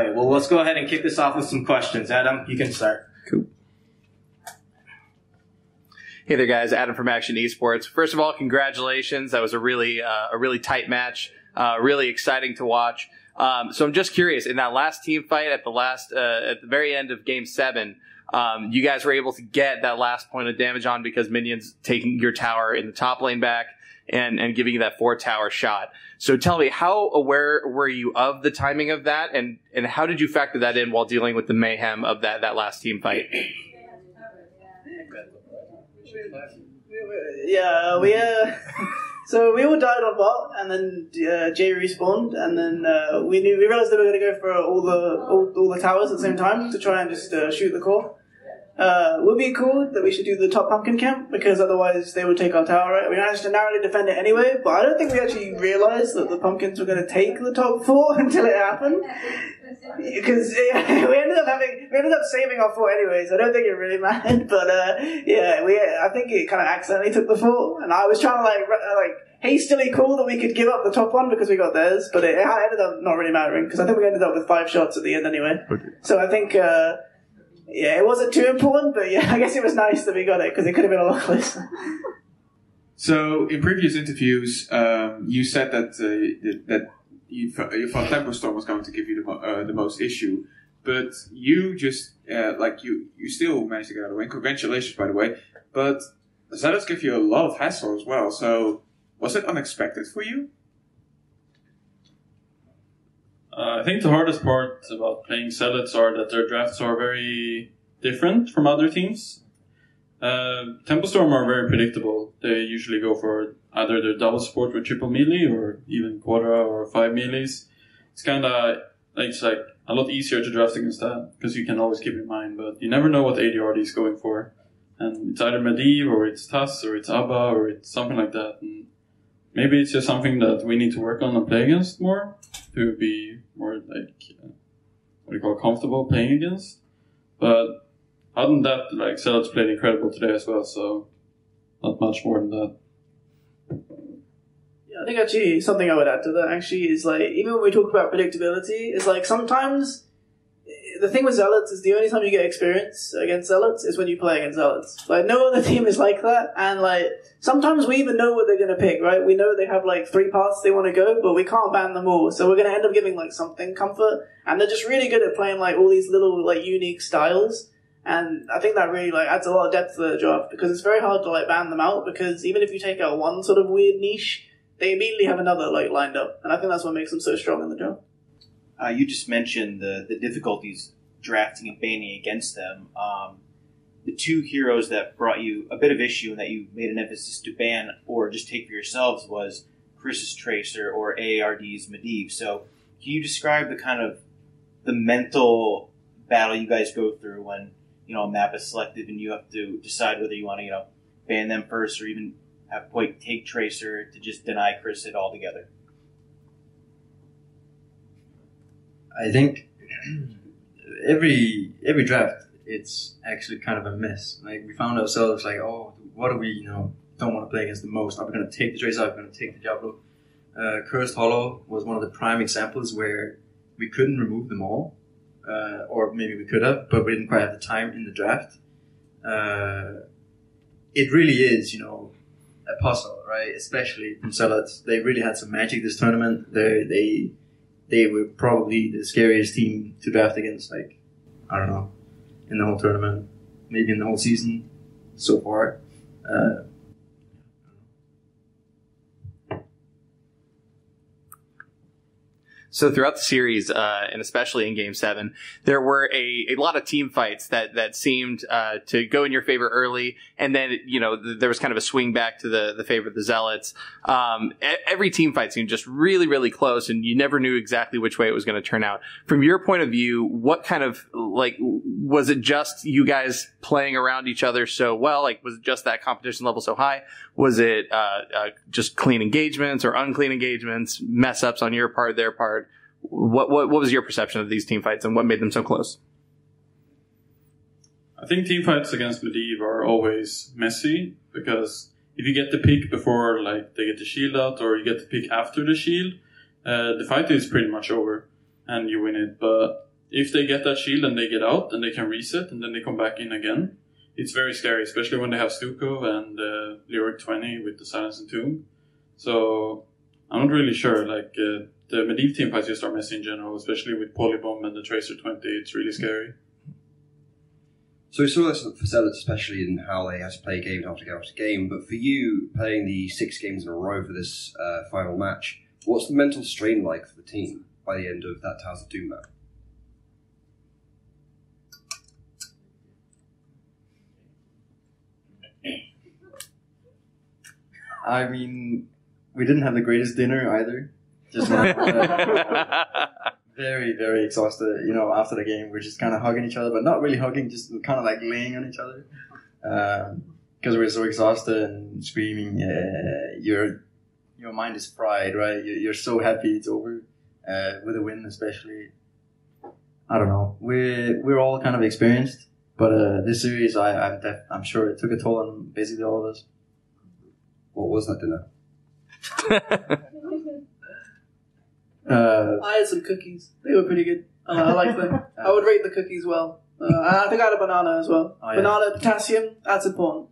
right, well, let's go ahead and kick this off with some questions. Adam, you can start. Cool. Hey there, guys. Adam from Akshon Esports. First of all, congratulations. That was a really tight match. Really exciting to watch. So I'm just curious, in that last team fight at the very end of Game 7, you guys were able to get that last point of damage on because minions taking your tower in the top lane back and giving you that 4-tower shot. So tell me, how aware were you of the timing of that, and how did you factor that in while dealing with the mayhem of that last team fight? Yeah, so we all died on bot, and then Jay respawned, and then we realized that we were going to go for all the towers at the same time to try and just shoot the core. Would be cool that we should do the top pumpkin camp, because otherwise they would take our tower, right? We managed to narrowly defend it anyway, but I don't think we actually realized that the pumpkins were going to take the top 4 until it happened. Because we ended up saving our fort anyways. I don't think it really mattered, but I think it kind of accidentally took the fort, and I was trying to like hastily call that we could give up the top one because we got theirs, but it ended up not really mattering because I think we ended up with 5 shots at the end anyway. Okay. So I think it wasn't too important, but yeah, I guess it was nice that we got it because it could have been a lot closer. So in previous interviews, you said that you thought Tempo Storm was going to give you the most issue, but you just you still managed to get out of the win. Congratulations, by the way. But Zealots give you a lot of hassle as well. So was it unexpected for you? I think the hardest part about playing Zealots are that their drafts are very different from other teams. Tempo Storm are very predictable. They usually go for either their double support with triple melee or even quadra or 5 melees. It's kind of it's like a lot easier to draft against that because you can always keep in mind, but you never know what ADRD is going for. And it's either Medivh or it's TAS or it's Abba or it's something like that. And maybe it's just something that we need to work on and play against more to be more comfortable playing against. But other than that, Zealots played incredible today as well, so not much more than that. Yeah, I think actually something I would add to that actually is even when we talk about predictability, it's sometimes the thing with Zealots is the only time you get experience against Zealots is when you play against Zealots. No other team is like that, and sometimes we even know what they're going to pick, right? We know they have 3 paths they want to go, but we can't ban them all, so we're going to end up giving something comfort, and they're just really good at playing all these little unique styles. And I think that really adds a lot of depth to the draft because it's very hard to ban them out because even if you take out one sort of weird niche, they immediately have another lined up, and I think that's what makes them so strong in the draft. You just mentioned the difficulties drafting and banning against them. The 2 heroes that brought you a bit of issue and that you made an emphasis to ban or just take for yourselves was Chris's Tracer or AARD's Medivh. So can you describe the mental battle you guys go through when a map is selected and you have to decide whether you want to ban them first or even have Point take Tracer to just deny Chris it altogether? I think every draft it's actually kind of a mess. We found ourselves what do we don't want to play against the most? Are we going to take the Tracer? Are we going to take the Diablo? Cursed Hollow was one of the prime examples where we couldn't remove them all. Or maybe we could have, but we didn't quite have the time in the draft. It really is, a puzzle, right? Especially from Zealots. They really had some magic this tournament. They were probably the scariest team to draft against, I don't know, in the whole tournament, maybe in the whole season so far. So throughout the series, and especially in Game 7, there were a lot of team fights that seemed to go in your favor early, and then there was kind of a swing back to the favor of the Zealots. Every team fight seemed just really, really close, and you never knew exactly which way it was going to turn out. From your point of view, what kind of was it just you guys playing around each other so well? Was it just that competition level so high? Was it just clean engagements or unclean engagements, mess ups on your part, their part? What was your perception of these team fights and what made them so close? I think team fights against Medivh are always messy because if you get the pick before they get the shield out or you get the pick after the shield, the fight is pretty much over and you win it. But if they get that shield and they get out and they can reset and then they come back in again, it's very scary, especially when they have Stuko and Lyric 20 with the Silence and Tomb. So I'm not really sure. Like the Medivh team fights just are messy in general, especially with Polybomb and the Tracer 20. It's really scary. So we saw this for Zealots, especially in how they have to play game after game after game. But for you, playing the 6 games in a row for this final match, what's the mental strain like for the team by the end of that Towers of Doom map? I mean, we didn't have the greatest dinner either. Just very, very exhausted. You know, after the game, we're just kind of hugging each other, but not really hugging, just kind of like laying on each other. Because we're so exhausted and screaming. Your mind is fried, right? You're so happy it's over with a win, especially. I don't know. We're all kind of experienced, but this series, I'm sure it took a toll on basically all of us. What was that dinner? I had some cookies. They were pretty good. I like them. I would rate the cookies well. I think I had a banana as well. Oh, yeah. Banana, potassium, that's important.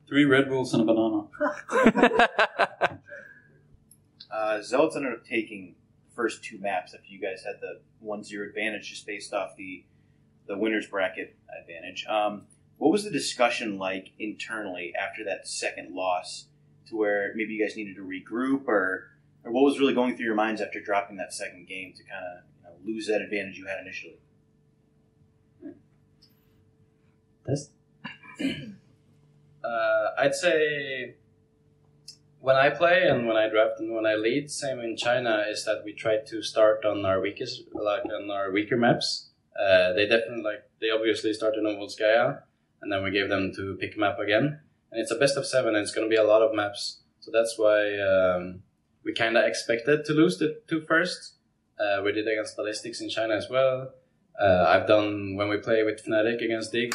3 Red Bulls and a banana. Zealots ended up taking the first 2 maps after you guys had the 1-0 advantage just based off the winner's bracket advantage. What was the discussion like internally after that second loss to where maybe you guys needed to regroup or what was really going through your minds after dropping that second game to kind of lose that advantage you had initially? I'd say when I play and when I draft and when I lead, same in China, is that we try to start on our weakest, like on our weaker maps. They obviously started on Volskaya, and then we gave them to pick map again. And it's a best of 7, and it's going to be a lot of maps. So that's why we kind of expected to lose the 2 first. We did against Ballistics in China as well. I've done when we play with Fnatic against Dig.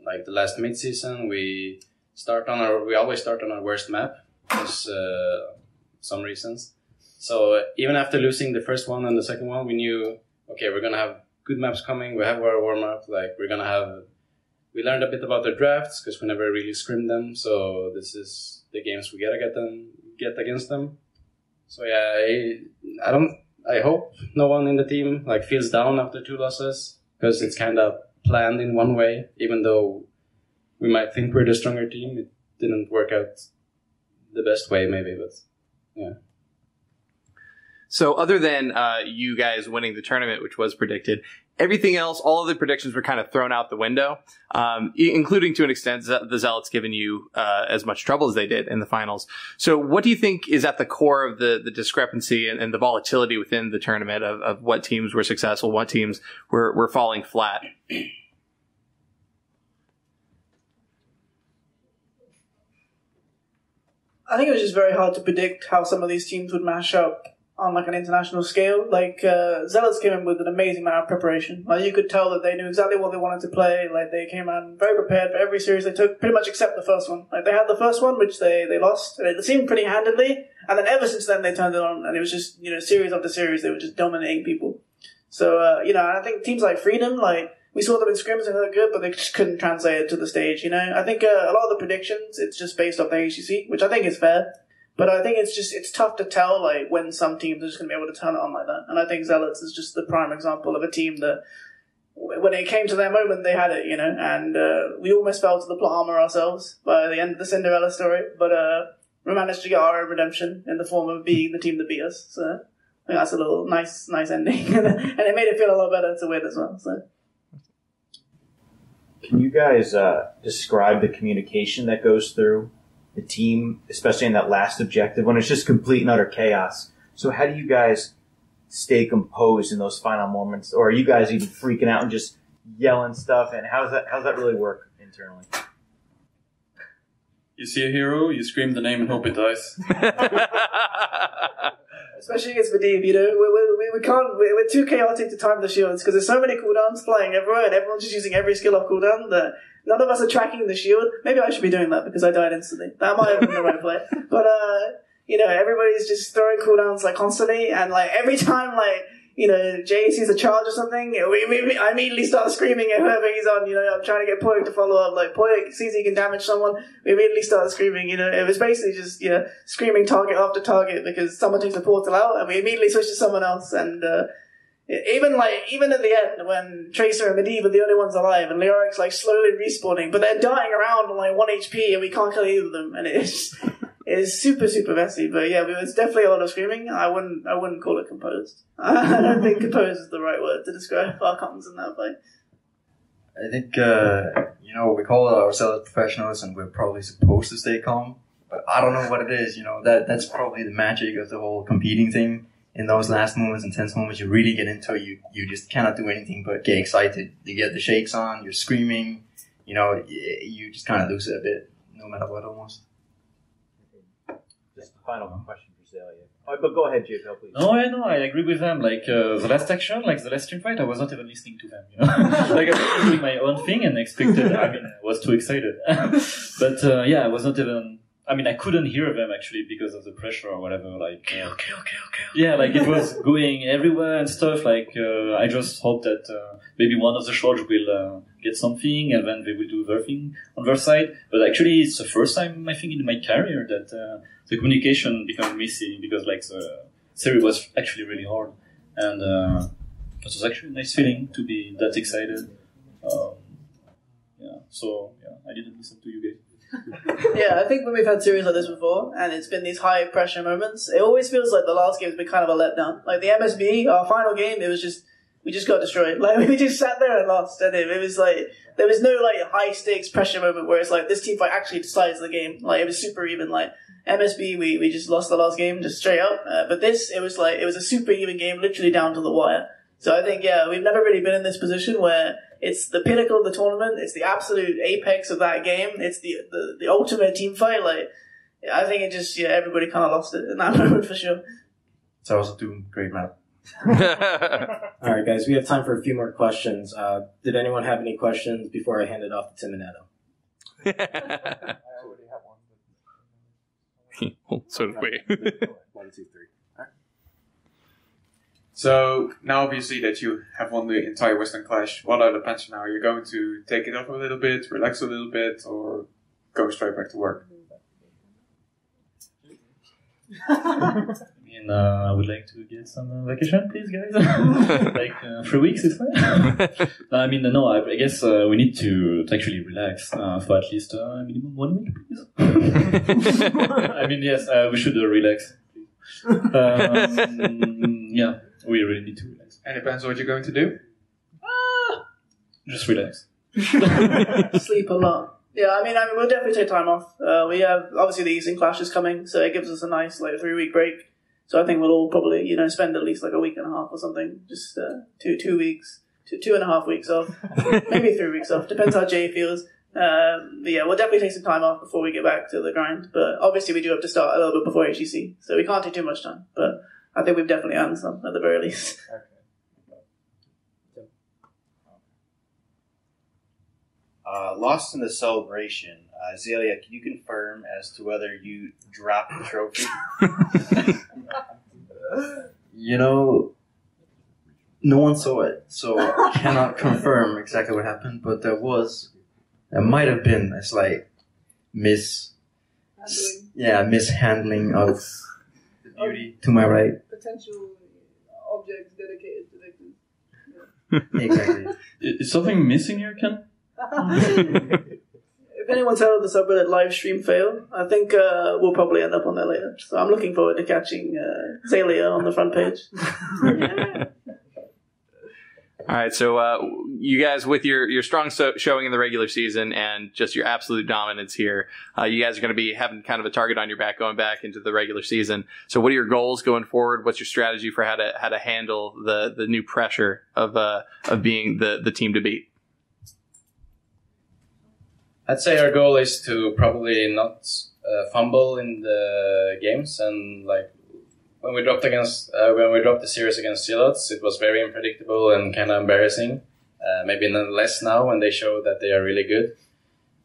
Like the last mid-season, we always start on our worst map because some reasons. So even after losing the first one and the second one, we knew, okay, we're gonna have good maps coming. We have our warm-up. Like we learned a bit about their drafts because we never really scrimmed them. So this is the games we gotta get against them. So yeah, I hope no one in the team like feels down after 2 losses because it's kind of planned in one way. Even though we might think we're the stronger team, it didn't work out the best way, maybe. But yeah. So other than you guys winning the tournament, which was predicted, everything else, all of the predictions were kind of thrown out the window, including to an extent the Zealots giving you as much trouble as they did in the finals. So what do you think is at the core of the discrepancy and the volatility within the tournament of what teams were successful, what teams were falling flat? I think it was just very hard to predict how some of these teams would mash up on like an international scale. Like Zealots came in with an amazing amount of preparation. Like you could tell that they knew exactly what they wanted to play. Like they came out very prepared for every series they took, pretty much except the first one. Like they had the first one, which they lost. And it seemed pretty handedly, and then ever since then they turned it on, and it was just series after series they were just dominating people. So I think teams like Freedom, like we saw them in scrims and they looked good, but they just couldn't translate it to the stage. I think a lot of the predictions it's just based off the HCC, which I think is fair. But I think it's tough to tell like when some teams are just going to be able to turn it on like that. And I think Zealots is just the prime example of a team that when it came to their moment, they had it, and we almost fell to the plot armor ourselves by the end of the Cinderella story. But we managed to get our own redemption in the form of being the team that beat us. So I think that's a little nice ending. And it made it feel a lot better to win as well. So. Can you guys describe the communication that goes through the team, especially in that last objective when it's just complete and utter chaos? So how do you guys stay composed in those final moments? Or are you guys even freaking out and just yelling stuff? And how's that really work internally? You see a hero, you scream the name and hope it dies. Especially against Medivh, we can't. We're too chaotic to time the shields because there's so many cooldowns flying everywhere, and everyone's just using every skill off cooldown that none of us are tracking the shield. Maybe I should be doing that because I died instantly. That might have been the right play. But everybody's just throwing cooldowns like constantly, and like every time like Jay sees a charge or something, I immediately start screaming at whoever he's on. I'm trying to get Poik to follow up. Like Poik sees he can damage someone, we immediately start screaming. It was basically just screaming target after target because someone takes the portal out, and we immediately switch to someone else. And even at the end when Tracer and Medivh are the only ones alive, and Leoric's like slowly respawning, but they're dying around on like 1 HP, and we can't kill either of them, and it's super, super messy. But yeah, it was definitely a lot of screaming. I wouldn't call it composed. I don't think composed is the right word to describe our comms in that fight. I think, we call ourselves professionals and we're probably supposed to stay calm, but I don't know what it is, that's probably the magic of the whole competing thing. In those last moments, intense moments, you really get into it, you just cannot do anything but get excited. You get the shakes on, you're screaming, you just kind of lose it a bit, no matter what almost. Just a final question for Zelia. Oh, but go ahead, JPL, please. No, I agree with them. Like the last action, like the last team fight, I was not even listening to them. Like I was doing my own thing and expected. I was too excited. But I was not even. I couldn't hear them actually because of the pressure or whatever. Like kill. Yeah, like it was going everywhere and stuff. Like I just hope that maybe one of the swords will get something and then they will do their thing on their side. But actually, it's the first time I think in my career that the communication became missing because like the series was actually really hard, and it was actually a nice feeling to be that excited. I didn't listen to you guys. Yeah, I think when we've had series like this before, and it's been these high pressure moments, it always feels like the last game has been kind of a letdown. Like the MSB, our final game, we just got destroyed. Like we just sat there and lost, and it was like there was no like high stakes pressure moment where it's like this team fight actually decides the game. Like it was super even. Like MSB, we just lost the last game just straight up. But this, it was a super even game, literally down to the wire. So I think we've never really been in this position where it's the pinnacle of the tournament. It's the absolute apex of that game. It's the ultimate team fight. Like, I think it just, everybody kind of lost it in that moment for sure. So I was doing great, map. All right, guys, we have time for a few more questions. Did anyone have any questions before I hand it off to Tim and Adam? I already have one. So did we. 1, 2, 3. So now obviously that you have won the entire Western Clash, what are the plans now? Are you going to take it off a little bit, relax a little bit, or go straight back to work? I would like to get some vacation, please, guys. Like 3 weeks is fine. No, I guess we need to actually relax for at least minimum 1 week, please. Yes, we should relax. Yeah, we really need to relax. And it depends on what you're going to do? Just relax. Sleep a lot. Yeah, we'll definitely take time off. We have, obviously, the Eastern Clash is coming, so it gives us a nice 3-week break. So I think we'll all probably, spend at least a week and a half or something. Just 2 weeks, 2.5 weeks off. Maybe 3 weeks off. Depends how Jay feels. We'll definitely take some time off before we get back to the grind. But obviously we do have to start a little bit before HEC. So we can't take too much time. But I think we've definitely earned some at the very least. Lost in the celebration. Zelia, can you confirm as to whether you dropped the trophy? No one saw it, so I cannot confirm exactly what happened, but there might have been a slight mishandling of the beauty to my right. Potential objects dedicated to victims. Exactly. Is something missing here, Ken? If anyone's heard of the subreddit live stream fail, I think we'll probably end up on there later. So I'm looking forward to catching Zelia on the front page. All right, so you guys, with your strong showing in the regular season and just your absolute dominance here, you guys are going to be having kind of a target on your back going back into the regular season. So what are your goals going forward? What's your strategy for how to handle the new pressure of being the team to beat? I'd say our goal is to probably not fumble in the games, and when we dropped the series against Zealots, it was very unpredictable and kind of embarrassing. Maybe less now when they show that they are really good.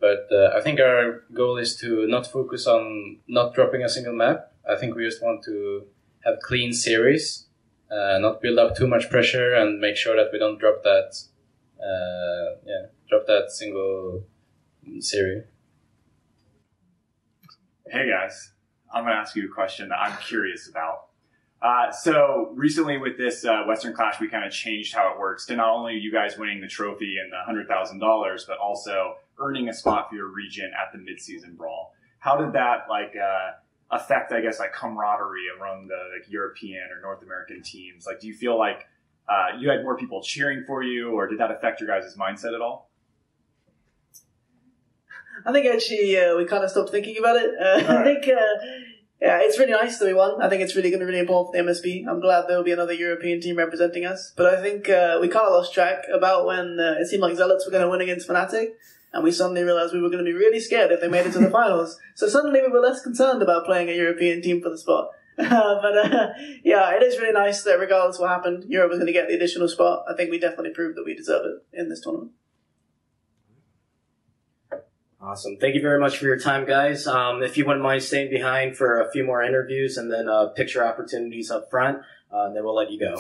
But I think our goal is to not focus on not dropping a single map. I think we just want to have clean series, not build up too much pressure, and make sure that we don't drop that single series. Hey guys, I'm going to ask you a question that I'm curious about. So recently with this Western Clash, we kind of changed how it works to not only you guys winning the trophy and the $100,000, but also earning a spot for your region at the midseason brawl. How did that affect, I guess, camaraderie among the European or North American teams? Do you feel like you had more people cheering for you, or did that affect your guys' mindset at all? I think actually we kind of stopped thinking about it. I think it's really nice that we won. I think it's really going to be really important for the MSB. I'm glad there will be another European team representing us. But I think we kind of lost track about when it seemed like Zealots were going to win against Fnatic, and we suddenly realized we were going to be really scared if they made it to the finals. So suddenly we were less concerned about playing a European team for the spot. Yeah, it is really nice that regardless of what happened, Europe was going to get the additional spot. I think we definitely proved that we deserve it in this tournament. Awesome. Thank you very much for your time, guys. If you wouldn't mind staying behind for a few more interviews and then picture opportunities up front, then we'll let you go.